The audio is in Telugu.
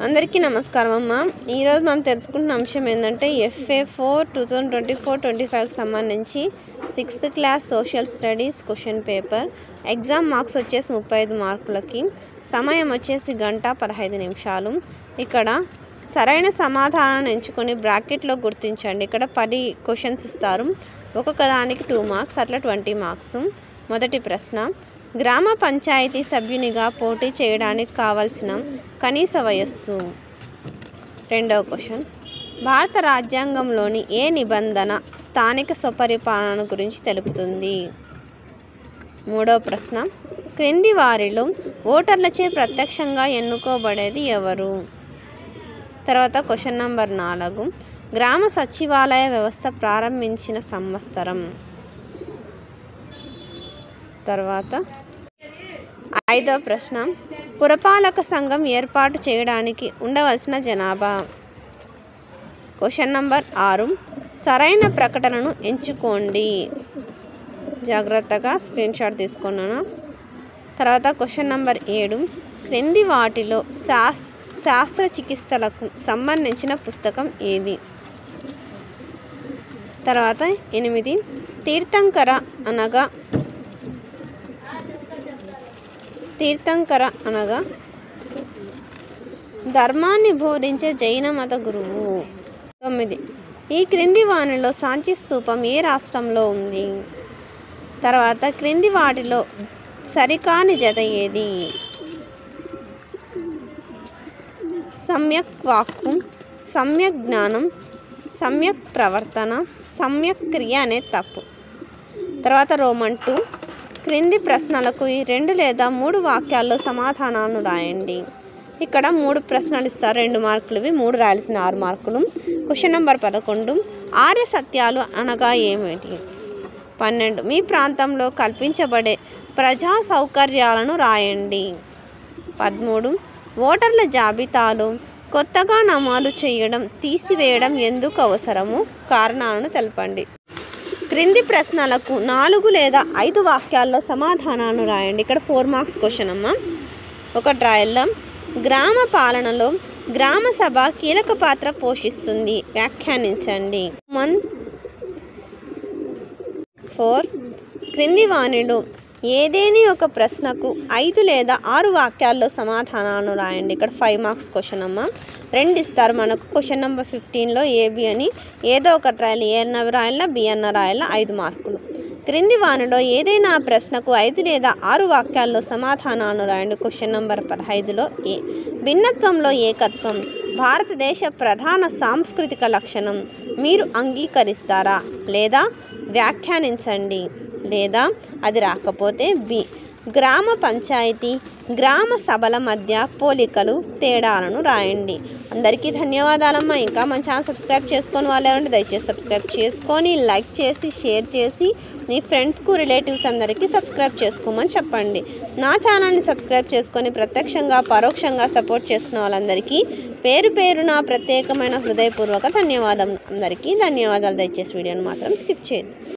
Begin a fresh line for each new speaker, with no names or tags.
అందరికీ నమస్కారం అమ్మ. ఈరోజు మనం తెలుసుకుంటున్న అంశం ఏంటంటే FA4 2024-25కి సంబంధించి 6th class social studies question paper. Exam marks వచ్చేసి 35 మార్కులకి, సమయం వచ్చేసి 1:15 నిమిషాలు. ఇక్కడ సరైన సమాధానాన్ని ఎంచుకొని బ్రాకెట్లో గుర్తించండి. ఇక్కడ 10 క్వశ్చన్స్ ఇస్తారు, ఒక్కొక్క దానికి 2 మార్క్స్, అట్లా 20 మార్క్స్. మొదటి ప్రశ్న, గ్రామ పంచాయతీ సభ్యునిగా పోటీ చేయడానికి కావలసిన కనీస వయస్సు. రెండవ క్వశ్చన్, భారత రాజ్యాంగంలోని ఏ నిబంధన స్థానిక స్వపరిపాలన గురించి తెలుపుతుంది? మూడవ ప్రశ్న, క్రింది వారిలో ఓటర్లచే ప్రత్యక్షంగా ఎన్నుకోబడేది ఎవరు? తర్వాత క్వశ్చన్ నెంబర్ 4, గ్రామ సచివాలయ వ్యవస్థ ప్రారంభించిన సంవత్సరం. తర్వాత 5వ ప్రశ్న, పురపాలక సంఘం ఏర్పాటు చేయడానికి ఉండవలసిన జనాభా. క్వశ్చన్ నెంబర్ 6, సరైన ప్రకటనను ఎంచుకోండి. జాగ్రత్తగా స్క్రీన్ షాట్ తీసుకున్నాను. తర్వాత క్వశ్చన్ నెంబర్ 7, క్రింది వాటిలో శస్త్రచికిత్సలకు సంబంధించిన పుస్తకం ఏది? తర్వాత 8, తీర్థంకర అనగా ధర్మాన్ని బోధించే జైన మత గురువు. 9, ఈ క్రింది వానిలో సాంచి స్తూపం ఏ రాష్ట్రంలో ఉంది? తర్వాత క్రింది వాటిలో సరికాని జత ఏది? సమ్యక్ వాక్కు, సమ్యక్ జ్ఞానం, సమ్యక్ ప్రవర్తన, సమ్యక్ క్రియ అనే తప్పు. తర్వాత రోమన్ 2, క్రింది ప్రశ్నలకు 2 లేదా 3 వాక్యాల్లో సమాధానాలను రాయండి. ఇక్కడ 3 ప్రశ్నలు ఇస్తారు, 2 మార్కులవి, 3 రాయాల్సిన 6 మార్కులు. క్వశ్చన్ నెంబర్ 11, ఆర్య సత్యాలు అనగా ఏమిటి? 12, మీ ప్రాంతంలో కల్పించబడే ప్రజా సౌకర్యాలను రాయండి. 13, ఓటర్ల జాబితాలో కొత్తగా నమోదు చేయడం, తీసివేయడం ఎందుకు అవసరమో కారణాలను తెలపండి. క్రింది ప్రశ్నలకు 4 లేదా 5 వాక్యాల్లో సమాధానాలను రాయండి. ఇక్కడ 4 మార్క్స్ క్వశ్చన్ అమ్మ. ఒక ట్రయల్లో, గ్రామ పాలనలో గ్రామ సభ కీలక పాత్ర పోషిస్తుంది, వ్యాఖ్యానించండి. 4, క్రింది వానిలో ఏదేని ఒక ప్రశ్నకు 5 లేదా 6 వాక్యాల్లో సమాధానాలను రాయండి. ఇక్కడ 5 మార్క్స్ క్వశ్చన్ అమ్మ. 2 ఇస్తారు మనకు. క్వశ్చన్ నెంబర్ 15లో AB అని ఏదో ఒక రాయాలి, ఏ అన్న రాయాలా, B అన్న రాయాలా, 5 మార్కులు. క్రింది వానిలో ఏదైనా ప్రశ్నకు 5 లేదా 6 వాక్యాల్లో సమాధానాలను రాయండి. క్వశ్చన్ నెంబర్ 15లో A, భిన్నత్వంలో ఏకత్వం భారతదేశ ప్రధాన సాంస్కృతిక లక్షణం, మీరు అంగీకరిస్తారా లేదా వ్యాఖ్యానించండి. లేదా అది రాకపోతే B, గ్రామ పంచాయతీ గ్రామ సభల మధ్య పోలికలు తేడాలను రాయండి. అందరికీ ధన్యవాదాలమ్మా. ఇంకా మన ఛానల్ సబ్స్క్రైబ్ చేసుకొని వాళ్ళు ఎవరంటే దయచేసి సబ్స్క్రైబ్ చేసుకొని, లైక్ చేసి, షేర్ చేసి మీ ఫ్రెండ్స్కు, రిలేటివ్స్ అందరికీ సబ్స్క్రైబ్ చేసుకోమని చెప్పండి. నా ఛానల్ని సబ్స్క్రైబ్ చేసుకొని ప్రత్యక్షంగా పరోక్షంగా సపోర్ట్ చేస్తున్న వాళ్ళందరికీ పేరు పేరున ప్రత్యేకమైన హృదయపూర్వక ధన్యవాదాలు. అందరికీ ధన్యవాదాలు. దయచేసి వీడియోని మాత్రం స్కిప్ చేయొద్దు.